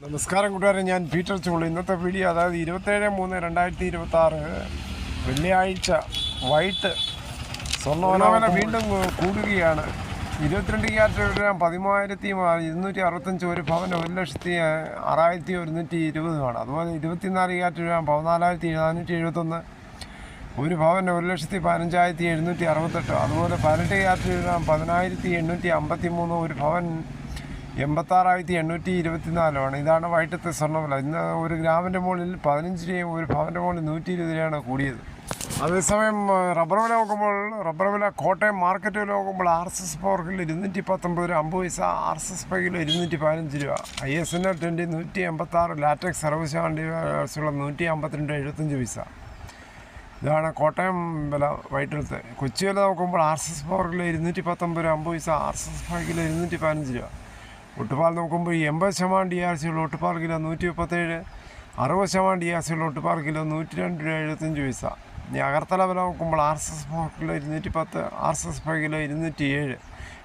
നമസ്കാരം കൂട്ടുകാരെ, ഞാൻ പീറ്റർ ചുള്ളി. ഇന്നത്തെ വീഡിയോ അതായത് 27/3/2026 വെള്ളിയാഴ്ച വൈകിട്ട് സ്വർണ്ണവില വീണ്ടും കൂടുകയാണ്. 22 ക്യാരറ്റ് ഗ്രാം 10,265, ഒരു പവന് 1,06,120 അതുപോലെ 24 ക്യാരറ്റ് ഗ്രാം 14,471, ഒരു പവന് 1,15,768. അതുപോലെ 18 ക്യാരറ്റ് ഗ്രാം 10,853, ഒരു പവൻ 86,824. ഇതാണ് വൈകിട്ടത്തെ സ്വർണ്ണവില. ഇന്ന് ഒരു ഗ്രാമിൻ്റെ മുകളിൽ 15 രൂപയും ഒരു പവൻ്റെ മുകളിൽ 120 രൂപയാണ് കൂടിയത്. അതേസമയം റബ്ബർ വില നോക്കുമ്പോൾ കോട്ടയം മാർക്കറ്റ് വില നോക്കുമ്പോൾ RSS പവർ കിലോ 219 രൂപ 50 പൈസ, RSS പൈ കിലോ 215 രൂപ, ISNL 20 186, ലാറ്റക്സ് 60 152 75 പൈസ. ഇതാണ് കോട്ടയം വില വൈകിട്ടത്തെ. കൊച്ചി വില നോക്കുമ്പോൾ RSS പവർ കിലോ 219 രൂപ 50 പൈസ, RSS പൈ കിലോ 215 രൂപ. ഒട്ടുപാൽ നോക്കുമ്പോൾ 80% DRC ഉള്ള ഒട്ടുപാൽ കിലോ 137, 60% DRC ഉള്ള ഒട്ടുപാൽ കിലോ 102 രൂപ 75 പൈസ. ഇനി അകർത്തല വില നോക്കുമ്പോൾ RSS power kilo 210, RSS pi kilo 207.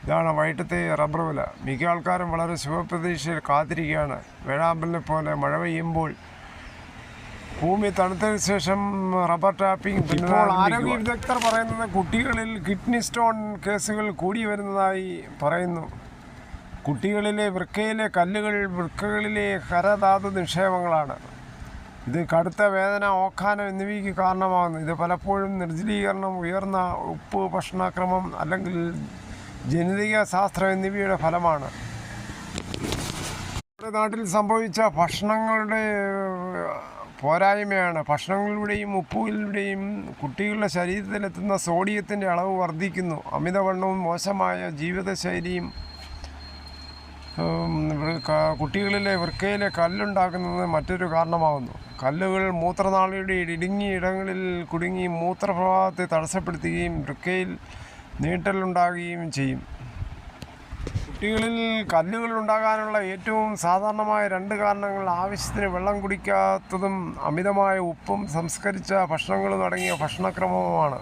ഇതാണ് വൈകിട്ടത്തെ റബ്ബർ വില. മിക്ക ആൾക്കാരും വളരെ ശുഭപ്രതീക്ഷയിൽ കാത്തിരിക്കുകയാണ്. വേഴാമ്പലിനെ പോലെ മഴ പെയ്യുമ്പോൾ ഭൂമി തണുത്തതിന് ശേഷം റബ്ബർ ടാപ്പിംഗ്. ഇപ്പോൾ ആരോഗ്യ വിദഗ്ധർ പറയുന്നത് കുട്ടികളിൽ കിഡ്നി സ്റ്റോൺ കേസുകൾ കൂടി വരുന്നതായി പറയുന്നു. കുട്ടികളിലെ വൃക്കയിലെ കല്ലുകൾ വൃക്കകളിലെ ഖരധാതു നിക്ഷേപങ്ങളാണ്. ഇത് കടുത്ത വേദന, ഓക്കാനം എന്നിവയ്ക്ക് കാരണമാകുന്നു. ഇത് പലപ്പോഴും നിർജ്ജലീകരണം, ഉയർന്ന ഉപ്പ് ഭക്ഷണക്രമം അല്ലെങ്കിൽ ജനിതക ശാസ്ത്രം എന്നിവയുടെ ഫലമാണ്. നമ്മുടെ നാട്ടിൽ സംഭവിച്ച ഭക്ഷണങ്ങളുടെ പോരായ്മയാണ്. ഭക്ഷണങ്ങളിലൂടെയും ഉപ്പിലൂടെയും കുട്ടികളുടെ ശരീരത്തിലെത്തുന്ന സോഡിയത്തിൻ്റെ അളവ് വർദ്ധിക്കുന്നു. അമിതവണ്ണവും മോശമായ ജീവിതശൈലിയും കുട്ടികളിലെ വൃക്കയിലെ കല്ലുണ്ടാക്കുന്നത് മറ്റൊരു കാരണമാകുന്നു. കല്ലുകൾ മൂത്രനാളിയുടെ ഇടുങ്ങിയ ഇടങ്ങളിൽ കുടുങ്ങി മൂത്രപ്രവാഹത്തെ തടസ്സപ്പെടുത്തുകയും വൃക്കയിൽ നീട്ടലുണ്ടാകുകയും ചെയ്യും. കുട്ടികളിൽ കല്ലുകൾ ഉണ്ടാകാനുള്ള ഏറ്റവും സാധാരണമായ 2 കാരണങ്ങൾ ആവശ്യത്തിന് വെള്ളം കുടിക്കാത്തതും അമിതമായ ഉപ്പും സംസ്കരിച്ച ഭക്ഷണങ്ങളും അടങ്ങിയ ഭക്ഷണക്രമവുമാണ്.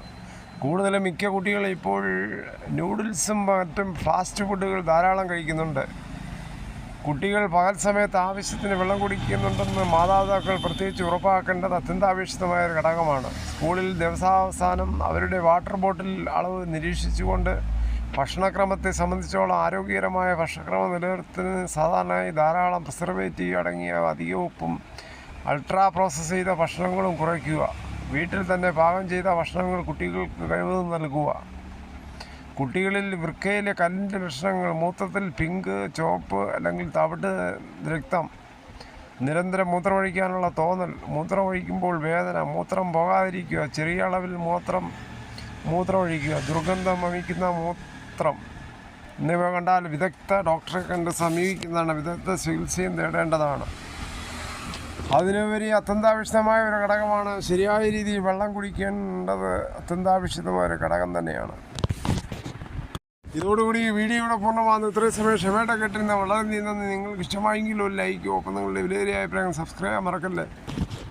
കൂടുതലും മിക്ക കുട്ടികളും ഇപ്പോൾ നൂഡിൽസും മറ്റും ഫാസ്റ്റ് ഫുഡുകൾ ധാരാളം കഴിക്കുന്നുണ്ട്. കുട്ടികൾ പകൽ സമയത്ത് ആവശ്യത്തിന് വെള്ളം കുടിക്കുന്നുണ്ടെന്ന് മാതാപിതാക്കൾ പ്രത്യേകിച്ച് ഉറപ്പാക്കേണ്ടത് അത്യന്താപേക്ഷിതമായ ഒരു ഘടകമാണ്. സ്കൂളിൽ ദിവസാവസാനം അവരുടെ വാട്ടർ ബോട്ടിൽ അളവ് നിരീക്ഷിച്ചുകൊണ്ട് ഭക്ഷണക്രമത്തെ സംബന്ധിച്ചോളം ആരോഗ്യകരമായ ഭക്ഷണക്രമം നിലനിർത്തുന്നതിന് സാധാരണയായി ധാരാളം പ്രിസർവേറ്റീവ് അടങ്ങിയ അധിക ഉപ്പും അൾട്രാ പ്രോസസ്സ് ചെയ്ത ഭക്ഷണങ്ങളും കുറയ്ക്കുക. വീട്ടിൽ തന്നെ പാകം ചെയ്ത ഭക്ഷണങ്ങൾ കുട്ടികൾക്ക് കഴിവതും നൽകുക. കുട്ടികളിൽ വൃക്കയിലെ കല്ലിൻ്റെ ലക്ഷണങ്ങൾ: മൂത്രത്തിൽ പിങ്ക്, ചുവപ്പ് അല്ലെങ്കിൽ തവിട്ട് രക്തം, നിരന്തരം മൂത്രമൊഴിക്കാനുള്ള തോന്നൽ, മൂത്രമൊഴിക്കുമ്പോൾ വേദന, മൂത്രം പോകാതിരിക്കുക, ചെറിയ അളവിൽ മൂത്രമൊഴിക്കുക, ദുർഗന്ധം വമിക്കുന്ന മൂത്രം എന്നിവ കണ്ടാൽ വിദഗ്ധ ഡോക്ടറെ കണ്ട് സമീപിക്കുന്നതാണ്. വിദഗ്ധ ചികിത്സയും തേടേണ്ടതാണ്. അതിനുപരി അത്യന്താപേക്ഷിതമായ ഒരു ഘടകമാണ് ശരിയായ രീതിയിൽ വെള്ളം കുടിക്കേണ്ടത്. അത്യന്താപേക്ഷിതമായ ഒരു ഘടകം തന്നെയാണ്. ഇതോടുകൂടി ഈ വീഡിയോ ഇവിടെ പൂർണ്ണമാകുന്നു. ഇത്രയും സമയം ക്ഷമയോടെ കേട്ടിരുന്ന വളരെ നന്ദി. നിങ്ങൾക്ക് ഇഷ്ടമായെങ്കിൽ ഒരു ലൈക്കോ, ഒപ്പം നിങ്ങളുടെ വിലയേറിയ അഭിപ്രായം സബ്സ്ക്രൈബ് ചെയ്യാൻ മറക്കല്ലേ.